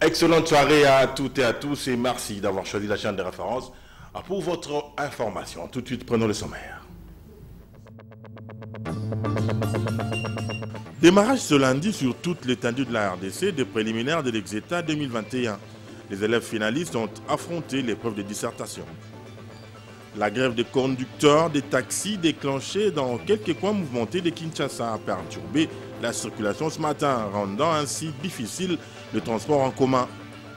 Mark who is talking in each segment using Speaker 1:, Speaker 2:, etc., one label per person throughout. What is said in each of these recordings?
Speaker 1: Excellente soirée à toutes et à tous et merci d'avoir choisi la chaîne de référence pour votre information. Tout de suite, prenons le sommaire. Démarrage ce lundi sur toute l'étendue de la RDC des préliminaires de l'Exeta 2021. Les élèves finalistes ont affronté l'épreuve de dissertation. La grève des conducteurs des taxis déclenchée dans quelques coins mouvementés de Kinshasa a perturbé la circulation ce matin, rendant ainsi difficile le transport en commun.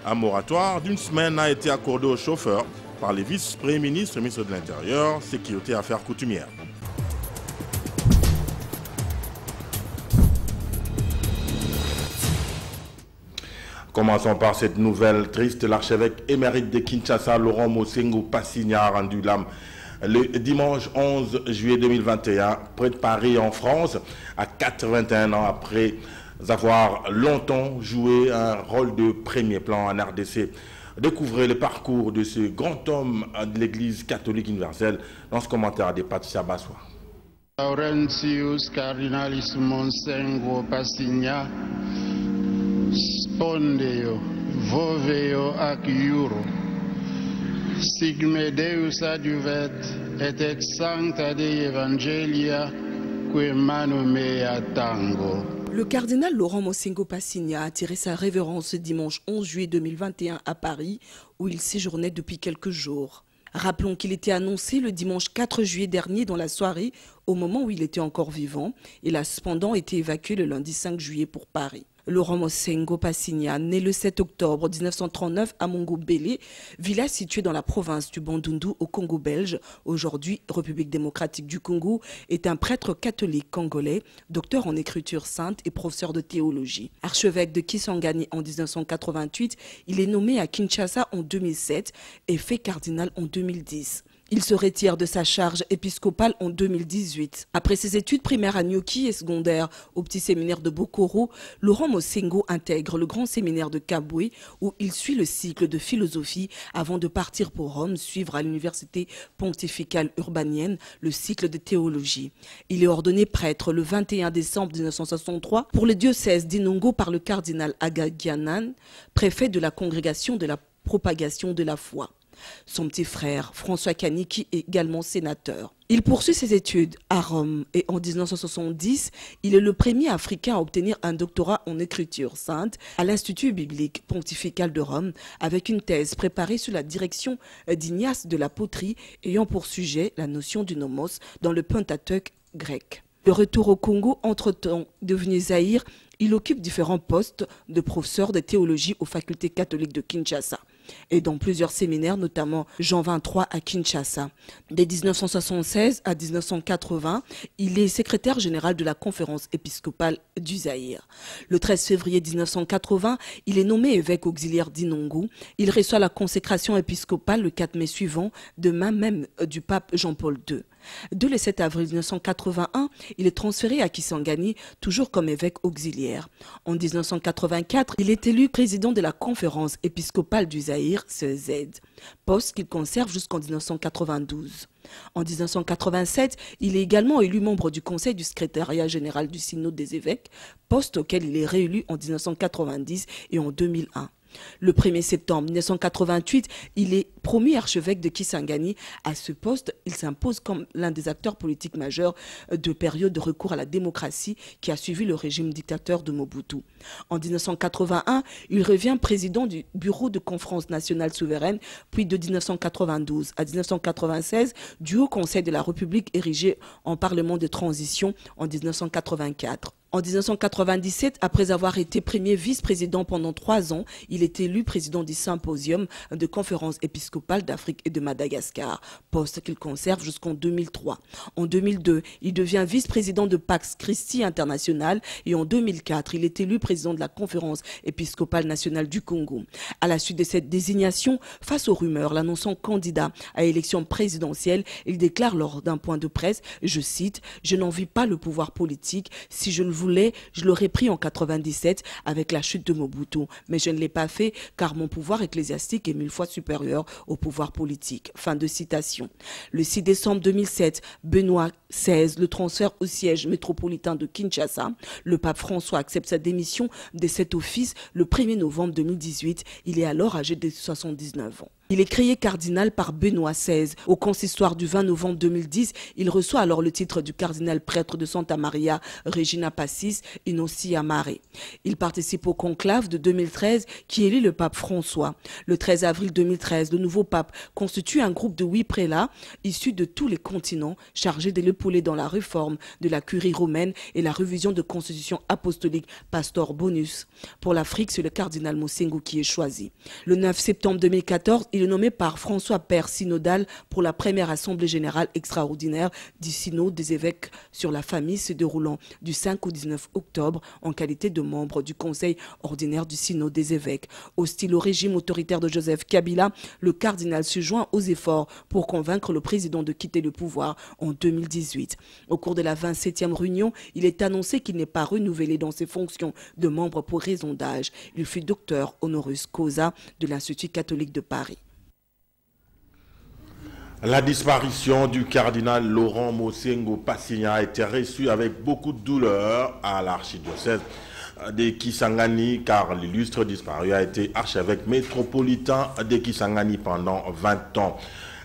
Speaker 1: Un moratoire d'une semaine a été accordé aux chauffeurs par les vice-premiers ministres et ministres de l'Intérieur, Sécurité et Affaires coutumières. Commençons par cette nouvelle triste. L'archevêque émérite de Kinshasa, Laurent Mosengo Passigna, a rendu l'âme le dimanche 11 juillet 2021, près de Paris en France, à 81 ans après avoir longtemps joué un rôle de premier plan en RDC. Découvrez le parcours de ce grand homme de l'Église catholique universelle dans ce commentaire de Patricia Bassois.
Speaker 2: Laurentius Cardinalis Mosengo Passigna, Spondeo, Voveo ac Iuro, Sigme Deus adjuvet et ex sancta Dei Evangelia, que manu mea tango.
Speaker 3: Le cardinal Laurent Mosengo Passigna a tiré sa révérence ce dimanche 11 juillet 2021 à Paris, où il séjournait depuis quelques jours. Rappelons qu'il était annoncé le dimanche 4 juillet dernier dans la soirée, au moment où il était encore vivant. Il a cependant été évacué le lundi 5 juillet pour Paris. Laurent Mosengo Passigna, né le 7 octobre 1939 à Mongobélé, village situé dans la province du Bandundu au Congo belge, aujourd'hui République démocratique du Congo, est un prêtre catholique congolais, docteur en écriture sainte et professeur de théologie. Archevêque de Kisangani en 1988, il est nommé à Kinshasa en 2007 et fait cardinal en 2010. Il se retire de sa charge épiscopale en 2018. Après ses études primaires à Nyoki et secondaires au petit séminaire de Bokoro, Laurent Mosengo intègre le grand séminaire de Kabwe où il suit le cycle de philosophie avant de partir pour Rome suivre à l'université pontificale urbanienne le cycle de théologie. Il est ordonné prêtre le 21 décembre 1963 pour le diocèse d'Inongo par le cardinal Agagianan, préfet de la congrégation de la propagation de la foi. Son petit frère, François Kaniki, est également sénateur. Il poursuit ses études à Rome et en 1970, il est le premier Africain à obtenir un doctorat en écriture sainte à l'Institut biblique pontifical de Rome avec une thèse préparée sous la direction d'Ignace de la Poterie ayant pour sujet la notion du nomos dans le Pentateuque grec. De retour au Congo, entre-temps devenu Zaïre, il occupe différents postes de professeur de théologie aux facultés catholiques de Kinshasa et dans plusieurs séminaires, notamment Jean 23 à Kinshasa. Dès 1976 à 1980, il est secrétaire général de la conférence épiscopale du Zaïre. Le 13 février 1980, il est nommé évêque auxiliaire d'Inongo. Il reçoit la consécration épiscopale le 4 mai suivant, de main même du pape Jean-Paul II. Dès le 7 avril 1981, il est transféré à Kisangani, toujours comme évêque auxiliaire. En 1984, il est élu président de la conférence épiscopale du Zaïre, CEZ, poste qu'il conserve jusqu'en 1992. En 1987, il est également élu membre du conseil du secrétariat général du synode des évêques, poste auquel il est réélu en 1990 et en 2001. Le 1er septembre 1988, il est promu archevêque de Kisangani. À ce poste, il s'impose comme l'un des acteurs politiques majeurs de période de recours à la démocratie qui a suivi le régime dictateur de Mobutu. En 1981, il revient président du Bureau de conférence nationale souveraine, puis de 1992 à 1996, du Haut Conseil de la République érigé en Parlement de transition en 1984. En 1997, après avoir été premier vice-président pendant 3 ans, il est élu président du symposium de conférence épiscopale d'Afrique et de Madagascar, poste qu'il conserve jusqu'en 2003. En 2002, il devient vice-président de Pax Christi International et en 2004, il est élu président de la conférence épiscopale nationale du Congo. À la suite de cette désignation, face aux rumeurs l'annonçant candidat à l'élection présidentielle, il déclare lors d'un point de presse, je cite, « Je n'envie pas le pouvoir politique. Si je le voulais, je l'aurais pris en 97 avec la chute de Mobutu. Mais je ne l'ai pas fait car mon pouvoir ecclésiastique est 1000 fois supérieur au pouvoir politique. » Fin de citation. Le 6 décembre 2007, Benoît XVI le transfère au siège métropolitain de Kinshasa. Le pape François accepte sa démission de cet office le 1er novembre 2018. Il est alors âgé de 79 ans. Il est créé cardinal par Benoît XVI. Au consistoire du 20 novembre 2010, il reçoit alors le titre du cardinal prêtre de Santa Maria Regina Passis Innocii Amare. Il participe au conclave de 2013 qui élit le pape François. Le 13 avril 2013, le nouveau pape constitue un groupe de 8 prélats issus de tous les continents chargés de l'épauler dans la réforme de la curie romaine et la révision de constitution apostolique Pastor Bonus. Pour l'Afrique, c'est le cardinal Mosengo qui est choisi. Le 9 septembre 2014, il est nommé par François Père synodal pour la première assemblée générale extraordinaire du synode des évêques sur la famille se déroulant du 5 au 19 octobre en qualité de membre du conseil ordinaire du synode des évêques. Hostile au régime autoritaire de Joseph Kabila, le cardinal se joint aux efforts pour convaincre le président de quitter le pouvoir en 2018. Au cours de la 27e réunion, il est annoncé qu'il n'est pas renouvelé dans ses fonctions de membre pour raison d'âge. Il fut docteur honoris causa de l'Institut catholique de Paris.
Speaker 1: La disparition du cardinal Laurent Mosengo Passigna a été reçue avec beaucoup de douleur à l'archidiocèse de Kisangani car l'illustre disparu a été archevêque métropolitain de Kisangani pendant 20 ans.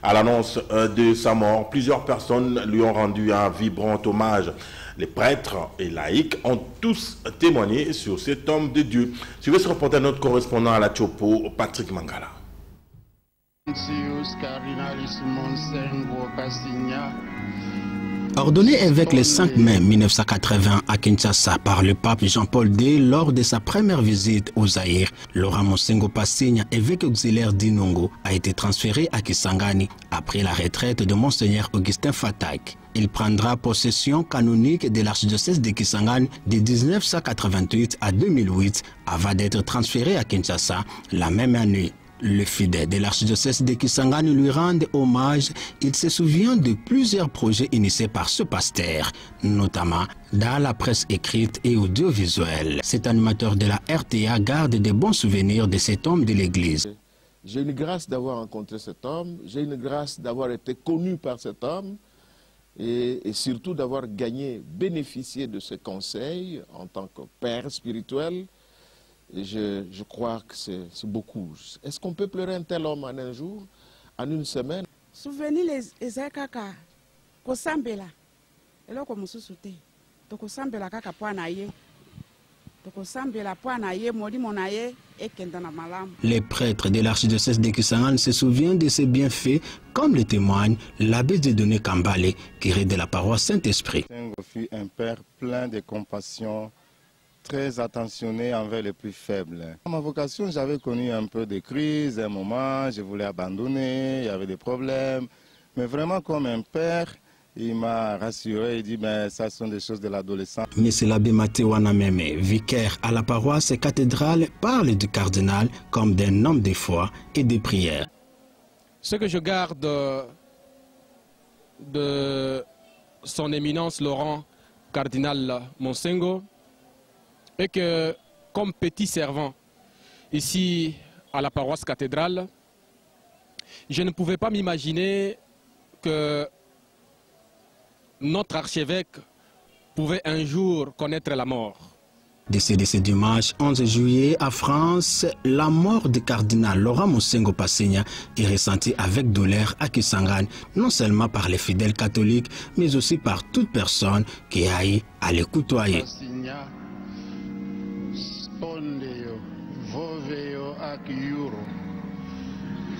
Speaker 1: À l'annonce de sa mort, plusieurs personnes lui ont rendu un vibrant hommage. Les prêtres et laïcs ont tous témoigné sur cet homme de Dieu. Suivez ce reportage notre correspondant à la Chopo, Patrick Mangala.
Speaker 4: Ordonné évêque le 5 mai 1980 à Kinshasa par le pape Jean-Paul II lors de sa première visite au Zaïre, Laurent Mosengo Passigna, évêque auxiliaire d'Inongo, a été transféré à Kisangani après la retraite de Monseigneur Augustin Fatak. Il prendra possession canonique de l'archidiocèse de Kisangani de 1988 à 2008 avant d'être transféré à Kinshasa la même année. Le fidèle de l'archidiocèse de Kisangani lui rend hommage. Il se souvient de plusieurs projets initiés par ce pasteur, notamment dans la presse écrite et audiovisuelle. Cet animateur de la RTA garde de bons souvenirs de cet homme de l'Église.
Speaker 5: J'ai une grâce d'avoir rencontré cet homme, j'ai une grâce d'avoir été connu par cet homme et surtout d'avoir gagné, bénéficié de ses conseils en tant que père spirituel. Je crois que c'est beaucoup. Est-ce qu'on peut pleurer un tel homme en un jour, en une semaine?
Speaker 6: Souvenir les ekaka ko sambela eloko mususu te to ko sambela kaka po anaye to ko sambela po anaye molimo na ye ekenda na malamu.
Speaker 4: Les prêtres de l'archidiocèse de Kisangani se souviennent de ses bienfaits, comme le témoigne l'abbé Dieudonné Kambale, curé de la paroisse Saint-Esprit.
Speaker 7: Mosengo fut un père plein de compassion, très attentionné envers les plus faibles. Dans ma vocation, j'avais connu un peu de crise, un moment, je voulais abandonner, il y avait des problèmes. Mais vraiment, comme un père, il m'a rassuré, il dit, ben, ça sont des choses de l'adolescence.
Speaker 4: Mais l'abbé Mathieu Wanameme, vicaire à la paroisse cathédrale, parle du cardinal comme d'un homme de foi et de prière.
Speaker 8: Ce que je garde de son éminence Laurent, cardinal Mosengo, et que, comme petit servant, ici à la paroisse cathédrale, je ne pouvais pas m'imaginer que notre archevêque pouvait un jour connaître la mort.
Speaker 4: Décédé ce dimanche 11 juillet à France, la mort du cardinal Laurent Mosengo Passigna est ressentie avec douleur à Kisangani, non seulement par les fidèles catholiques, mais aussi par toute personne qui a eu à le côtoyer.
Speaker 2: Spondeo, voveo ac iuro,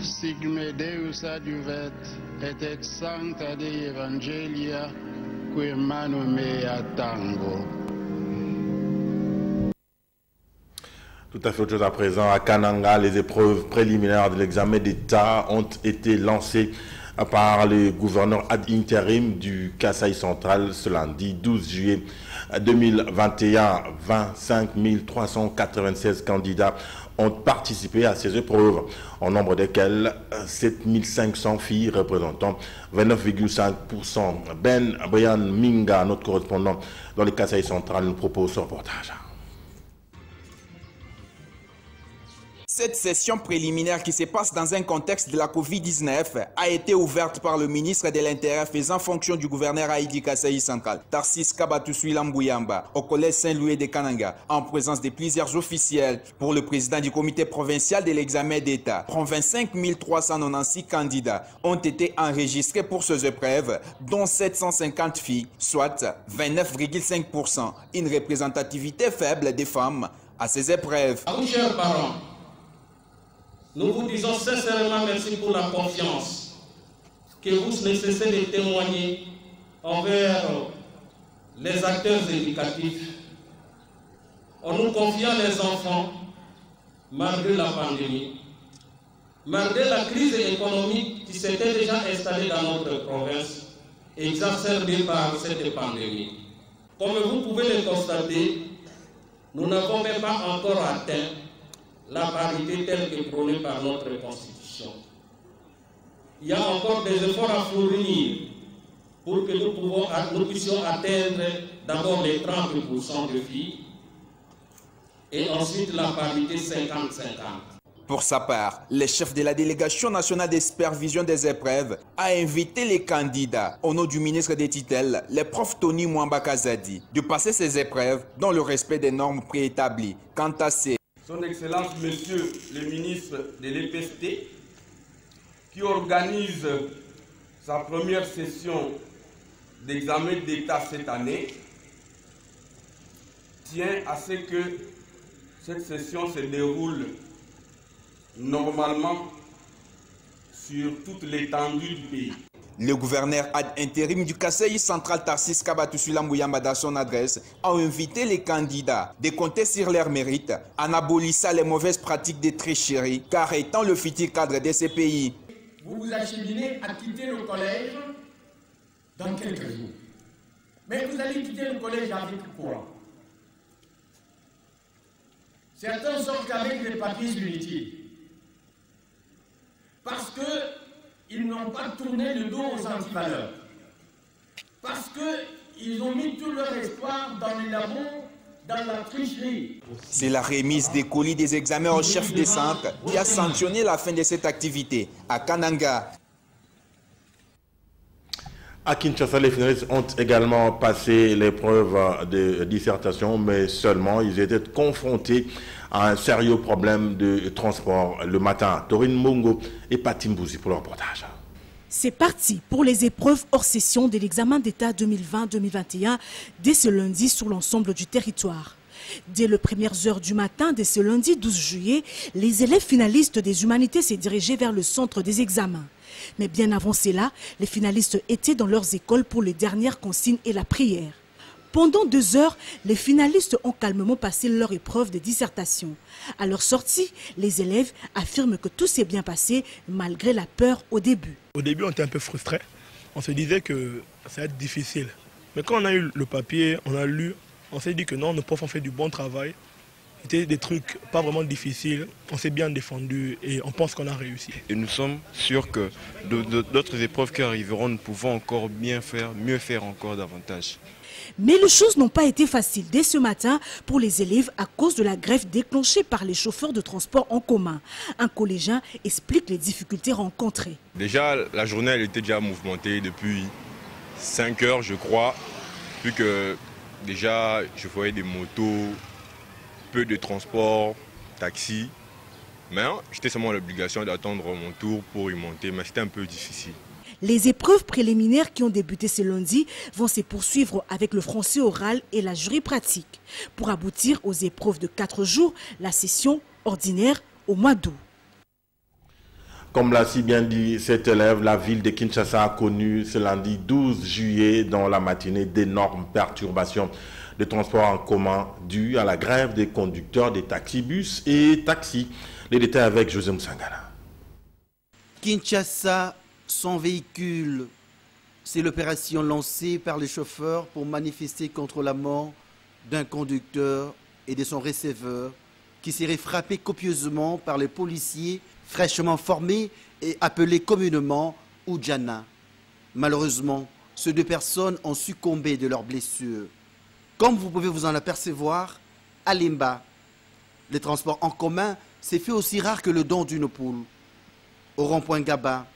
Speaker 2: sigme Deus adjuvet, et ex sancta Dei Evangelia, que manu mea tango.
Speaker 1: Tout à fait autre chose à présent. À Kananga, les épreuves préliminaires de l'examen d'État ont été lancées par le gouverneur ad interim du Kasaï central ce lundi 12 juillet 2021. 25 396 candidats ont participé à ces épreuves, en nombre desquelles 7 500 filles représentant 29,5%. Ben Brian Minga, notre correspondant dans le Kasaï central, nous propose ce reportage.
Speaker 9: Cette session préliminaire qui se passe dans un contexte de la Covid-19 a été ouverte par le ministre de l'Intérieur faisant fonction du gouverneur Haïti Kasaï central, Tarsis Kabatousouila Mbouyamba, au collège Saint-Louis de Kananga, en présence de plusieurs officiels. Pour le président du comité provincial de l'examen d'État, 25 396 candidats ont été enregistrés pour ces épreuves, dont 750 filles, soit 29,5%, une représentativité faible des femmes à ces épreuves.
Speaker 10: À vous, chers parents, nous vous disons sincèrement merci pour la confiance que vous ne cessez de témoigner envers les acteurs éducatifs en nous confiant les enfants malgré la pandémie, malgré la crise économique qui s'était déjà installée dans notre province, exacerbée par cette pandémie. Comme vous pouvez le constater, nous n'avons même pas encore atteint la parité telle que prônée par notre Constitution. Il y a encore des efforts à fournir pour que nous puissions atteindre d'abord les 30% de filles et ensuite la parité 50-50.
Speaker 9: Pour sa part, le chef de la délégation nationale de supervision des épreuves a invité les candidats, au nom du ministre des tutelles, le prof Tony Mwamba Kazadi, de passer ces épreuves dans le respect des normes préétablies. Quant à ces
Speaker 11: Son Excellence, Monsieur le ministre de l'EPST, qui organise sa première session d'examen d'État cette année, tient à ce que cette session se déroule normalement sur toute l'étendue du pays.
Speaker 9: Le gouverneur ad interim du Kasaï central Tarsis Kabatousouila Mbouyamba dans son adresse a invité les candidats de compter sur leurs mérites en abolissant les mauvaises pratiques de tricherie, car étant le futur cadre de ces pays.
Speaker 12: Vous vous acheminez à quitter le collège dans quelques jours. Mais vous allez quitter le collège avec quoi? Certains sortent avec les papiers inutiles. Parce qu'ils n'ont pas tourné le dos aux antivaleurs. Parce qu'ils ont mis tout leur espoir dans les labos, dans la tricherie.
Speaker 9: C'est la remise des colis des examens au chef des centres qui a sanctionné la fin de cette activité à Kananga.
Speaker 1: À Kinshasa, les finalistes ont également passé l'épreuve de dissertation, mais seulement ils étaient confrontés à un sérieux problème de transport le matin. Torine Mongo et Patimbouzi pour le reportage.
Speaker 13: C'est parti pour les épreuves hors session de l'examen d'État 2020-2021 dès ce lundi sur l'ensemble du territoire. Dès les premières heures du matin de ce lundi 12 juillet, les élèves finalistes des humanités s'est dirigés vers le centre des examens. Mais bien avant cela, les finalistes étaient dans leurs écoles pour les dernières consignes et la prière. Pendant 2 heures, les finalistes ont calmement passé leur épreuve de dissertation. À leur sortie, les élèves affirment que tout s'est bien passé malgré la peur au début.
Speaker 14: Au début, on était un peu frustrés. On se disait que ça allait être difficile. Mais quand on a eu le papier, on a lu, on s'est dit que non, nos profs ont fait du bon travail. C'était des trucs pas vraiment difficiles. On s'est bien défendu et on pense qu'on a réussi.
Speaker 15: Et nous sommes sûrs que d'autres épreuves qui arriveront, nous pouvons encore mieux faire encore davantage.
Speaker 13: Mais les choses n'ont pas été faciles dès ce matin pour les élèves à cause de la grève déclenchée par les chauffeurs de transport en commun. Un collégien explique les difficultés rencontrées.
Speaker 15: Déjà, la journée elle était déjà mouvementée depuis 5 heures, je crois. Vu que déjà, je voyais des motos, peu de transport, taxi. Mais j'étais seulement à l'obligation d'attendre mon tour pour y monter, mais c'était un peu difficile.
Speaker 13: Les épreuves préliminaires qui ont débuté ce lundi vont se poursuivre avec le français oral et la jury pratique pour aboutir aux épreuves de 4 jours, la session ordinaire au mois d'août.
Speaker 1: Comme l'a si bien dit cet élève, la ville de Kinshasa a connu ce lundi 12 juillet dans la matinée d'énormes perturbations de transport en commun due à la grève des conducteurs des taxibus et taxis. Les détails avec José Moussangana.
Speaker 16: Kinshasa sans véhicule. C'est l'opération lancée par les chauffeurs pour manifester contre la mort d'un conducteur et de son receveur qui serait frappé copieusement par les policiers fraîchement formés et appelés communément Oudjana. Malheureusement, ces deux personnes ont succombé de leurs blessures. Comme vous pouvez vous en apercevoir, à Limba, le transport en commun s'est fait aussi rare que le don d'une poule. Au rond-point Gaba,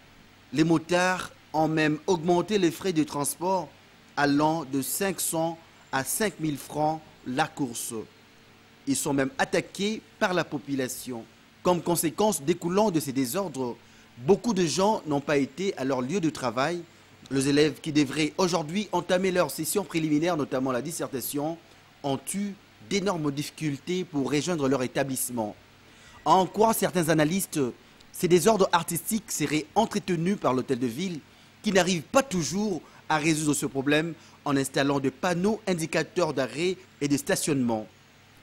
Speaker 16: les motards ont même augmenté les frais de transport allant de 500 à 5000 francs la course. Ils sont même attaqués par la population. Comme conséquence découlant de ces désordres, beaucoup de gens n'ont pas été à leur lieu de travail. Les élèves qui devraient aujourd'hui entamer leur session préliminaire, notamment la dissertation, ont eu d'énormes difficultés pour rejoindre leur établissement. En quoi certains analystes, ces désordres artistiques seraient entretenus par l'hôtel de ville qui n'arrive pas toujours à résoudre ce problème en installant des panneaux indicateurs d'arrêt et de stationnement.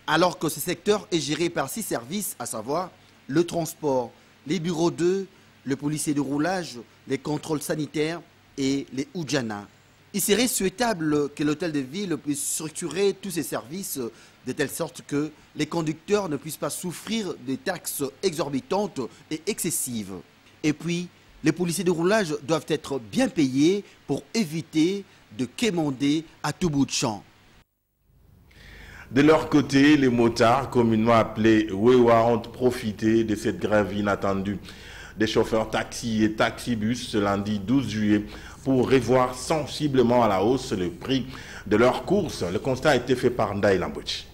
Speaker 16: Alors que ce secteur est géré par 6 services, à savoir le transport, les bureaux 2, le policier de roulage, les contrôles sanitaires et les Oudjana. Il serait souhaitable que l'hôtel de ville puisse structurer tous ces services de telle sorte que les conducteurs ne puissent pas souffrir des taxes exorbitantes et excessives. Et puis, les policiers de roulage doivent être bien payés pour éviter de quémander à tout bout de champ.
Speaker 1: De leur côté, les motards, communément appelés Wewa, ont profité de cette grève inattendue des chauffeurs taxi et taxibus ce lundi 12 juillet pour revoir sensiblement à la hausse le prix de leurs courses. Le constat a été fait par Ndaï Lambochi.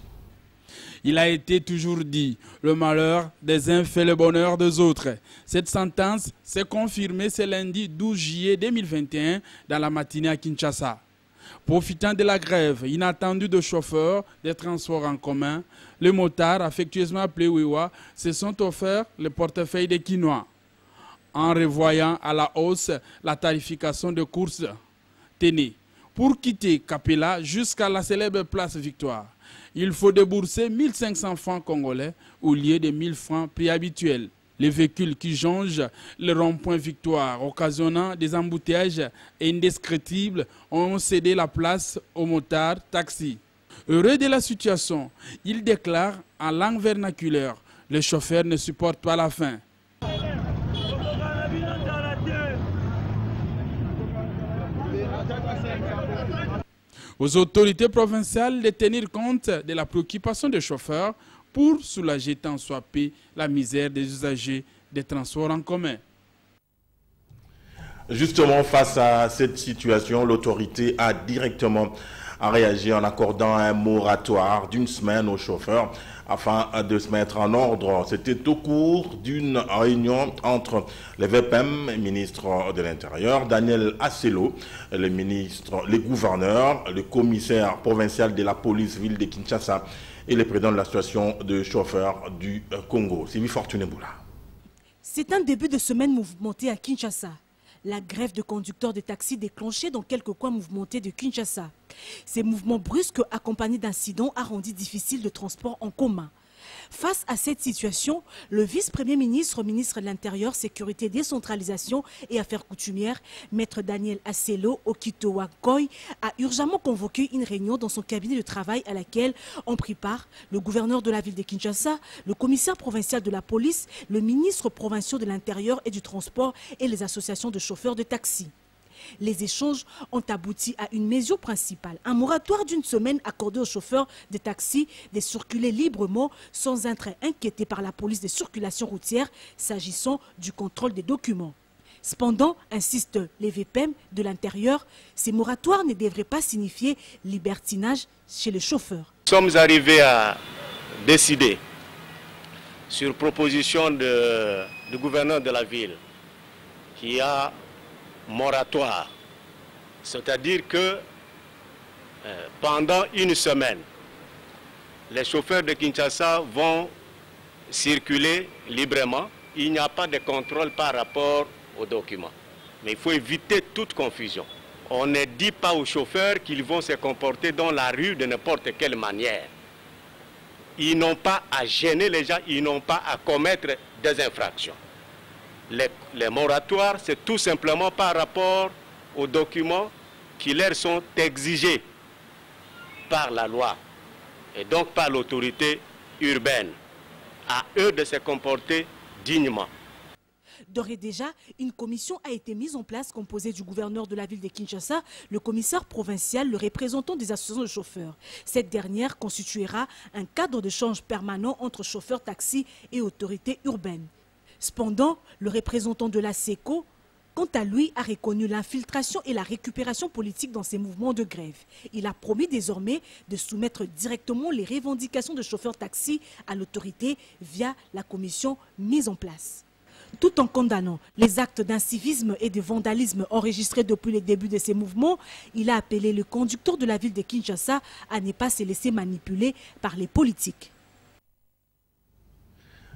Speaker 17: Il a été toujours dit, le malheur des uns fait le bonheur des autres. Cette sentence s'est confirmée ce lundi 12 juillet 2021 dans la matinée à Kinshasa. Profitant de la grève inattendue de chauffeurs des transports en commun, les motards, affectueusement appelés Wewa, se sont offerts le portefeuille des Quinois. En revoyant à la hausse la tarification de courses, tenez, pour quitter Kapela jusqu'à la célèbre place Victoire, il faut débourser 1500 francs congolais au lieu de 1000 francs prix habituels. Les véhicules qui jongent le rond-point Victoire, occasionnant des embouteillages indescriptibles, ont cédé la place aux motards taxis. Heureux de la situation, ils déclarent en langue vernaculaire, les chauffeurs ne supportent pas la faim. Aux autorités provinciales de tenir compte de la préoccupation des chauffeurs pour soulager tant soit peu la misère des usagers des transports en commun.
Speaker 1: Justement, face à cette situation, l'autorité a directement réagi en accordant un moratoire d'une semaine aux chauffeurs afin de se mettre en ordre. C'était au cours d'une réunion entre le VPM, ministre de l'Intérieur, Daniel Asselo, les gouverneurs, le commissaire provincial de la police ville de Kinshasa et le président de l'association de chauffeurs du Congo, Sylvie Fortuné Boula.
Speaker 13: C'est un début de semaine mouvementé à Kinshasa. La grève de conducteurs de taxis déclenchée dans quelques coins mouvementés de Kinshasa. Ces mouvements brusques accompagnés d'incidents a rendu difficile le transport en commun. Face à cette situation, le vice-premier ministre, ministre de l'Intérieur, Sécurité, Décentralisation et Affaires coutumières, maître Daniel Asselo Okitowa Koy, a urgemment convoqué une réunion dans son cabinet de travail à laquelle ont pris part le gouverneur de la ville de Kinshasa, le commissaire provincial de la police, le ministre provincial de l'Intérieur et du Transport et les associations de chauffeurs de taxi. Les échanges ont abouti à une mesure principale, un moratoire d'une semaine accordé aux chauffeurs de taxi de circuler librement sans être inquiétés par la police de circulation routière s'agissant du contrôle des documents. Cependant, insistent les VPM de l'Intérieur, ces moratoires ne devraient pas signifier libertinage chez les chauffeurs.
Speaker 18: Nous sommes arrivés à décider, sur proposition du gouverneur de la ville, qui a moratoire, c'est-à-dire que pendant une semaine, les chauffeurs de Kinshasa vont circuler librement. Il n'y a pas de contrôle par rapport aux documents. Mais il faut éviter toute confusion. On ne dit pas aux chauffeurs qu'ils vont se comporter dans la rue de n'importe quelle manière. Ils n'ont pas à gêner les gens, ils n'ont pas à commettre des infractions. Les moratoires, c'est tout simplement par rapport aux documents qui leur sont exigés par la loi et donc par l'autorité urbaine. À eux de se comporter dignement.
Speaker 13: D'ores et déjà, une commission a été mise en place composée du gouverneur de la ville de Kinshasa, le commissaire provincial, le représentant des associations de chauffeurs. Cette dernière constituera un cadre d'échange permanent entre chauffeurs taxis et autorités urbaines. Cependant, le représentant de la SECO, quant à lui, a reconnu l'infiltration et la récupération politique dans ces mouvements de grève. Il a promis désormais de soumettre directement les revendications de chauffeurs taxis à l'autorité via la commission mise en place. Tout en condamnant les actes d'incivisme et de vandalisme enregistrés depuis le début de ces mouvements, il a appelé le conducteur de la ville de Kinshasa à ne pas se laisser manipuler par les politiques.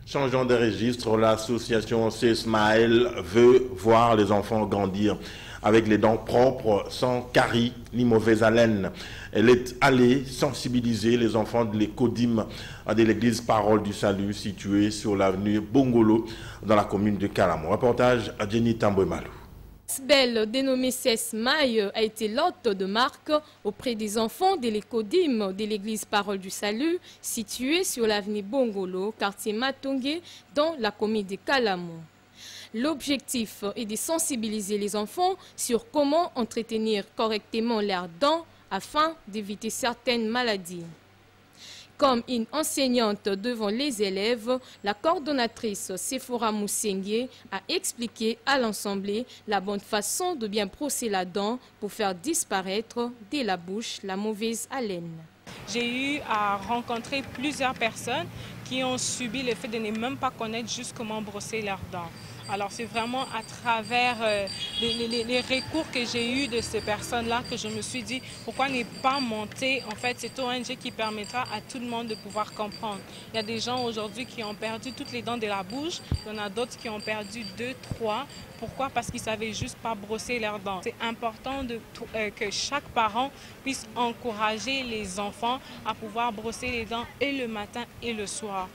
Speaker 1: Changeant de registre, l'association C-Smile veut voir les enfants grandir avec les dents propres, sans caries ni mauvaise haleine. Elle est allée sensibiliser les enfants de l'Ecodim de l'église Parole du Salut située sur l'avenue Bongolo dans la commune de Kalamo. Reportage à Jenny Tamboy-Malou.
Speaker 19: Belle dénommée C-Smile a été l'hôte de marque auprès des enfants de l'Ecodim de l'église Parole du Salut située sur l'avenue Bongolo, quartier Matongé, dans la commune de Kalamo. L'objectif est de sensibiliser les enfants sur comment entretenir correctement leurs dents afin d'éviter certaines maladies. Comme une enseignante devant les élèves, la coordonnatrice Sephora Moussengue a expliqué à l'Assemblée la bonne façon de bien brosser la dent pour faire disparaître de la bouche la mauvaise haleine.
Speaker 20: J'ai eu à rencontrer plusieurs personnes qui ont subi le fait de ne même pas connaître juste comment brosser leurs dents. Alors c'est vraiment à travers les recours que j'ai eus de ces personnes-là que je me suis dit pourquoi ne pas monter en fait cette ONG qui permettra à tout le monde de pouvoir comprendre. Il y a des gens aujourd'hui qui ont perdu toutes les dents de la bouche, il y en a d'autres qui ont perdu 2, 3. Pourquoi? Parce qu'ils ne savaient juste pas brosser leurs dents. C'est important que chaque parent puisse encourager les enfants à pouvoir brosser les dents et le matin et le soir.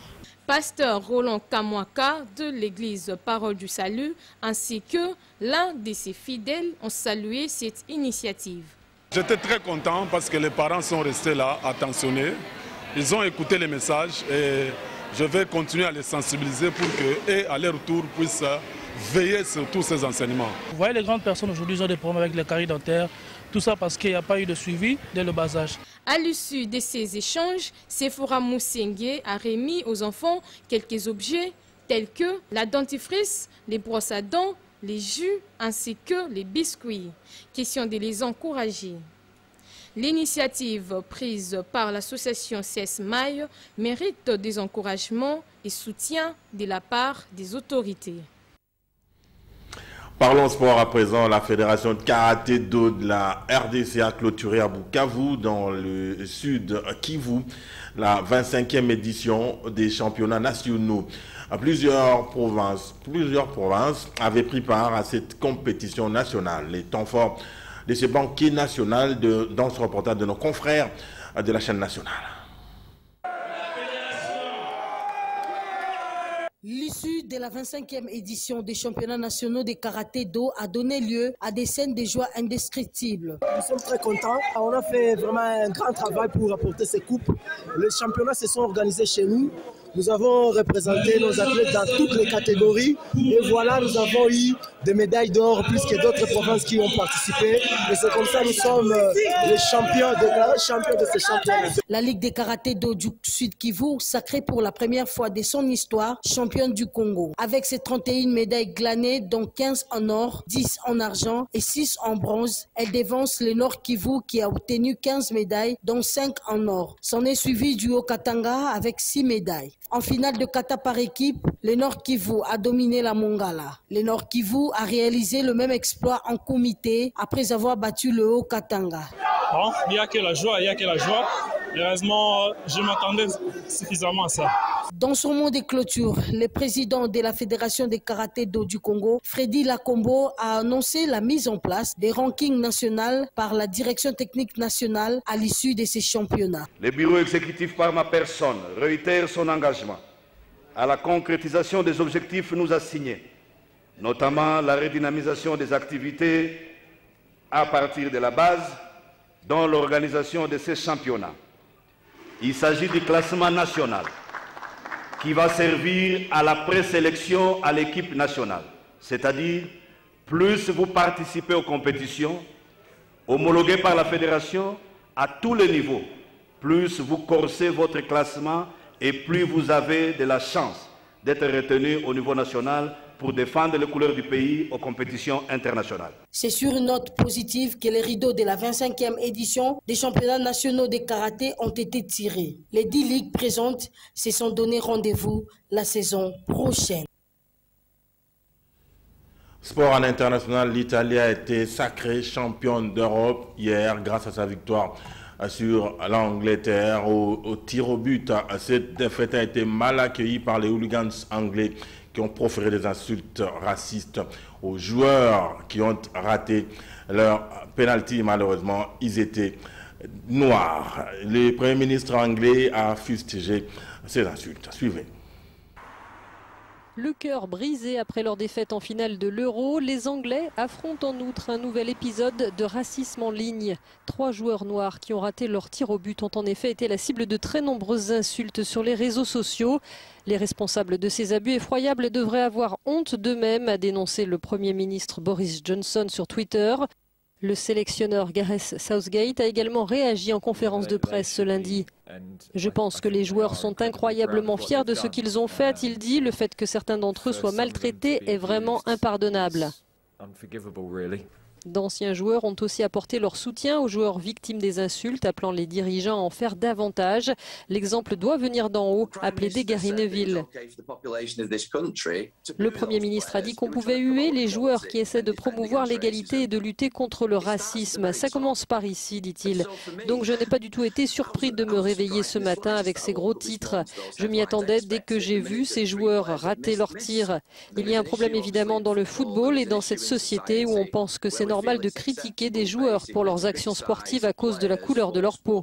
Speaker 19: Pasteur Roland Kamwaka de l'église Parole du Salut ainsi que l'un de ses fidèles ont salué cette initiative.
Speaker 21: J'étais très content parce que les parents sont restés là, attentionnés. Ils ont écouté les messages et je vais continuer à les sensibiliser pour qu'eux, à leur tour, puissent veiller sur tous ces enseignements.
Speaker 22: Vous voyez, les grandes personnes aujourd'hui ont des problèmes avec les caries dentaires. Tout ça parce qu'il n'y a pas eu de suivi dès le bas âge.
Speaker 19: À l'issue de ces échanges, Sephora Moussengue a remis aux enfants quelques objets tels que la dentifrice, les brosses à dents, les jus ainsi que les biscuits. Question de les encourager. L'initiative prise par l'association C-Smile mérite des encouragements et soutien de la part des autorités.
Speaker 1: Parlons sport à présent. La fédération de karaté-do de la RDC a clôturé à Bukavu, dans le sud Kivu, la 25e édition des championnats nationaux. Plusieurs provinces avaient pris part à cette compétition nationale. Les temps forts de ce banquet national dans ce reportage de nos confrères de la chaîne nationale.
Speaker 23: L'issue de la 25e édition des championnats nationaux de karaté-do a donné lieu à des scènes de joie indescriptibles.
Speaker 24: Nous sommes très contents. On a fait vraiment un grand travail pour apporter ces coupes. Les championnats se sont organisés chez nous. Nous avons représenté nos athlètes dans toutes les catégories. Et voilà, nous avons eu des médailles d'or plus que d'autres provinces qui ont participé. Et c'est comme ça que nous sommes les champions de ces championnats.
Speaker 23: La Ligue des karaté-do du Sud Kivu, sacrée pour la première fois de son histoire, championne du Congo. Avec ses 31 médailles glanées, dont 15 en or, 10 en argent et 6 en bronze, elle dévance le Nord Kivu qui a obtenu 15 médailles, dont 5 en or. S'en est suivi du Haut-Katanga avec 6 médailles. En finale de kata par équipe, le Nord Kivu a dominé la Mongala. Le Nord Kivu a réalisé le même exploit en comité après avoir battu le Haut-Katanga.
Speaker 25: Bon, il n'y a que la joie,
Speaker 3: heureusement, je m'attendais suffisamment à ça.
Speaker 23: Dans son mot de clôture, le président de la Fédération de karaté-do du Congo, Freddy Lacombo, a annoncé la mise en place des rankings nationaux par la direction technique nationale à l'issue de ces championnats.
Speaker 5: Le bureau exécutif par ma personne réitère son engagement à la concrétisation des objectifs nous assignés, notamment la redynamisation des activités à partir de la base, dont l'organisation de ces championnats. Il s'agit du classement national qui va servir à la présélection à l'équipe nationale. C'est-à-dire, plus vous participez aux compétitions homologuées par la fédération à tous les niveaux, plus vous corsez votre classement et plus vous avez de la chance d'être retenu au niveau national pour défendre les couleurs du pays aux compétitions internationales.
Speaker 23: C'est sur une note positive que les rideaux de la 25e édition des championnats nationaux de karaté ont été tirés. Les 10 ligues présentes se sont donné rendez-vous la saison prochaine.
Speaker 1: Sport en international, l'Italie a été sacrée championne d'Europe hier grâce à sa victoire sur l'Angleterre au tir au but. Cette défaite a été mal accueillie par les hooligans anglais qui ont proféré des insultes racistes aux joueurs qui ont raté leur penalty. Malheureusement, ils étaient noirs. Le Premier ministre anglais a fustigé ces insultes. Suivez.
Speaker 6: Le cœur brisé après leur défaite en finale de l'Euro, les Anglais affrontent en outre un nouvel épisode de racisme en ligne. 3 joueurs noirs qui ont raté leur tir au but ont en effet été la cible de très nombreuses insultes sur les réseaux sociaux. Les responsables de ces abus effroyables devraient avoir honte d'eux-mêmes, a dénoncé le Premier ministre Boris Johnson sur Twitter. Le sélectionneur Gareth Southgate a également réagi en conférence de presse ce lundi. Je pense que les joueurs sont incroyablement fiers de ce qu'ils ont fait, a-t-il dit. Le fait que certains d'entre eux soient maltraités est vraiment impardonnable. D'anciens joueurs ont aussi apporté leur soutien aux joueurs victimes des insultes, appelant les dirigeants à en faire davantage. L'exemple doit venir d'en haut, a plaidé Gary Neville. Le Premier ministre a dit qu'on pouvait huer les joueurs qui essaient de promouvoir l'égalité et de lutter contre le racisme. Ça commence par ici, dit-il. Donc je n'ai pas du tout été surpris de me réveiller ce matin avec ces gros titres. Je m'y attendais dès que j'ai vu ces joueurs rater leur tir. Il y a un problème évidemment dans le football et dans cette société où on pense que c'est normal de critiquer des joueurs pour leurs actions sportives à cause de la couleur de leur peau.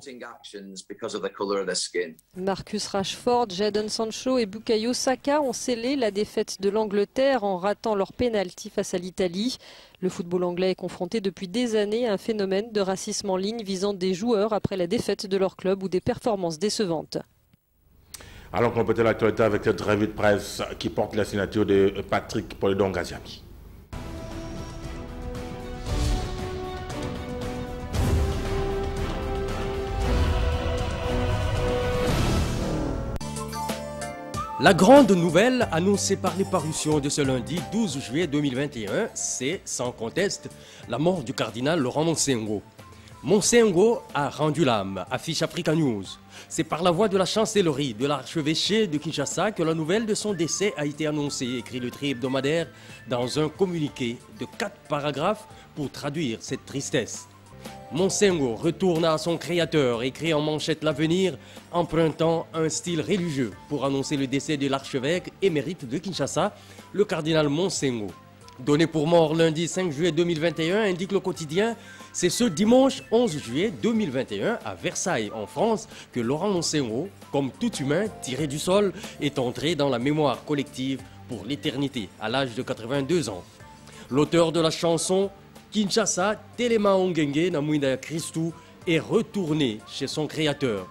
Speaker 6: Marcus Rashford, Jadon Sancho et Bukayo Saka ont scellé la défaite de l'Angleterre en ratant leur pénalty face à l'Italie. Le football anglais est confronté depuis des années à un phénomène de racisme en ligne visant des joueurs après la défaite de leur club ou des performances décevantes.
Speaker 1: Alors qu'on peut l'actualité avec cette revue de presse qui porte la signature de Patrick Polidon-Gaziami.
Speaker 7: La grande nouvelle annoncée par les parutions de ce lundi 12 juillet 2021, c'est, sans conteste, la mort du cardinal Laurent Monsengo. Monsengo a rendu l'âme, affiche Africa News. C'est par la voix de la chancellerie de l'archevêché de Kinshasa que la nouvelle de son décès a été annoncée, écrit le tri-hebdomadaire dans un communiqué de 4 paragraphes pour traduire cette tristesse. Monsengo retourne à son créateur, écrit en manchette L'Avenir, empruntant un style religieux pour annoncer le décès de l'archevêque émérite de Kinshasa, le cardinal Monsengo. Donné pour mort lundi 5 juillet 2021, indique le quotidien, c'est ce dimanche 11 juillet 2021 à Versailles, en France, que Laurent Monsengo, comme tout humain tiré du sol, est entré dans la mémoire collective pour l'éternité, à l'âge de 82 ans. L'auteur de la chanson Kinshasa, Telema Ongenge Namwinda Christou est retourné chez son créateur.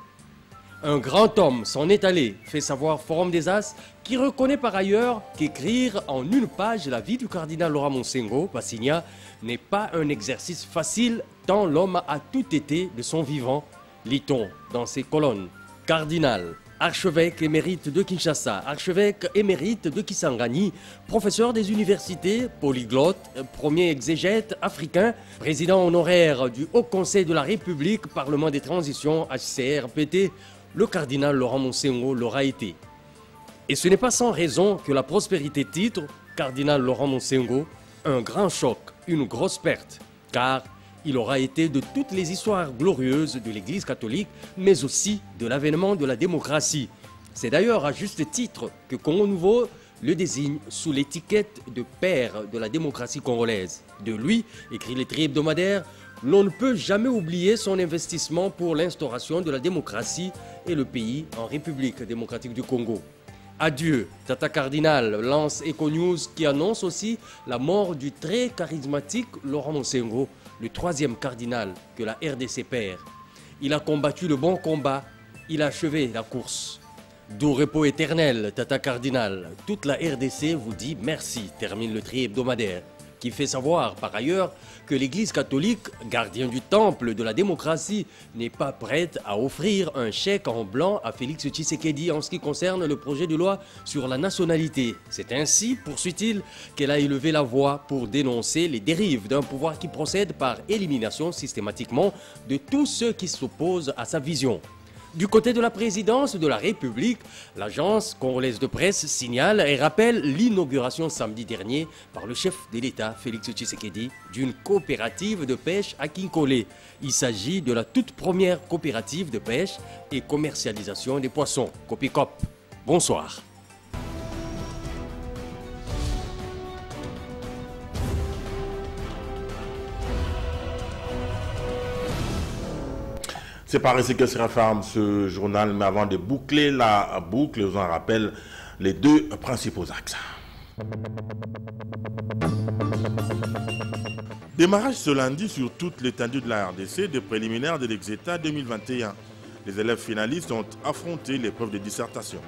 Speaker 7: Un grand homme s'en est allé, fait savoir Forum des As, qui reconnaît par ailleurs qu'écrire en une page la vie du cardinal Laurent Monsengo, Passigna, n'est pas un exercice facile tant l'homme a tout été de son vivant, lit-on dans ses colonnes. Cardinal, archevêque émérite de Kinshasa, archevêque émérite de Kisangani, professeur des universités, polyglotte, premier exégète africain, président honoraire du Haut Conseil de la République, Parlement des Transitions, HCR-PT, le cardinal Laurent Monsengo l'aura été. Et ce n'est pas sans raison que la prospérité titre, cardinal Laurent Monsengo, un grand choc, une grosse perte, car Il aura été de toutes les histoires glorieuses de l'Église catholique, mais aussi de l'avènement de la démocratie. C'est d'ailleurs à juste titre que Congo Nouveau le désigne sous l'étiquette de père de la démocratie congolaise. De lui, écrit le tri-hebdomadaire, l'on ne peut jamais oublier son investissement pour l'instauration de la démocratie et le pays en République démocratique du Congo. Adieu, Tata Cardinal, lance Econews qui annonce aussi la mort du très charismatique Laurent Monsengo, le troisième cardinal que la RDC perd. Il a combattu le bon combat, il a achevé la course. Doux repos éternel, Tata Cardinal. Toute la RDC vous dit merci, termine le tri hebdomadaire, qui fait savoir par ailleurs que l'Église catholique, gardien du temple de la démocratie, n'est pas prête à offrir un chèque en blanc à Félix Tshisekedi en ce qui concerne le projet de loi sur la nationalité. C'est ainsi, poursuit-il, qu'elle a élevé la voix pour dénoncer les dérives d'un pouvoir qui procède par élimination systématiquement de tous ceux qui s'opposent à sa vision. Du côté de la présidence de la République, l'agence congolaise de presse signale et rappelle l'inauguration samedi dernier par le chef de l'État, Félix Tshisekedi, d'une coopérative de pêche à Kinkole. Il s'agit de la toute première coopérative de pêche et commercialisation des poissons, Copicop. Bonsoir.
Speaker 1: C'est par ici que sera ferme ce journal, mais avant de boucler la boucle, je vous en rappelle les deux principaux axes. Démarrage ce lundi sur toute l'étendue de la RDC des préliminaires de l'Exeta 2021. Les élèves finalistes ont affronté l'épreuve de dissertation.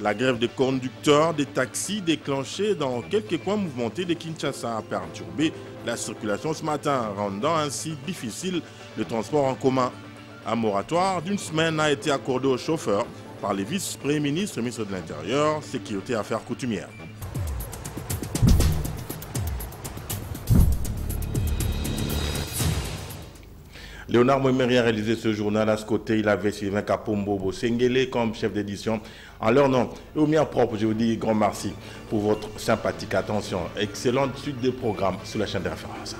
Speaker 1: La grève des conducteurs des taxis déclenchée dans quelques coins mouvementés de Kinshasa a perturbé la circulation ce matin, rendant ainsi difficile le transport en commun. Un moratoire d'une semaine a été accordé aux chauffeurs par les vice-premiers ministres et ministres de l'Intérieur, Sécurité et Affaires coutumières. Léonard Moimeri a réalisé ce journal. À ce côté, il avait Sylvain Kapombo Bosengele comme chef d'édition. En leur nom et au mien propre, je vous dis grand merci pour votre sympathique attention. Excellente suite des programmes sur la chaîne de référence.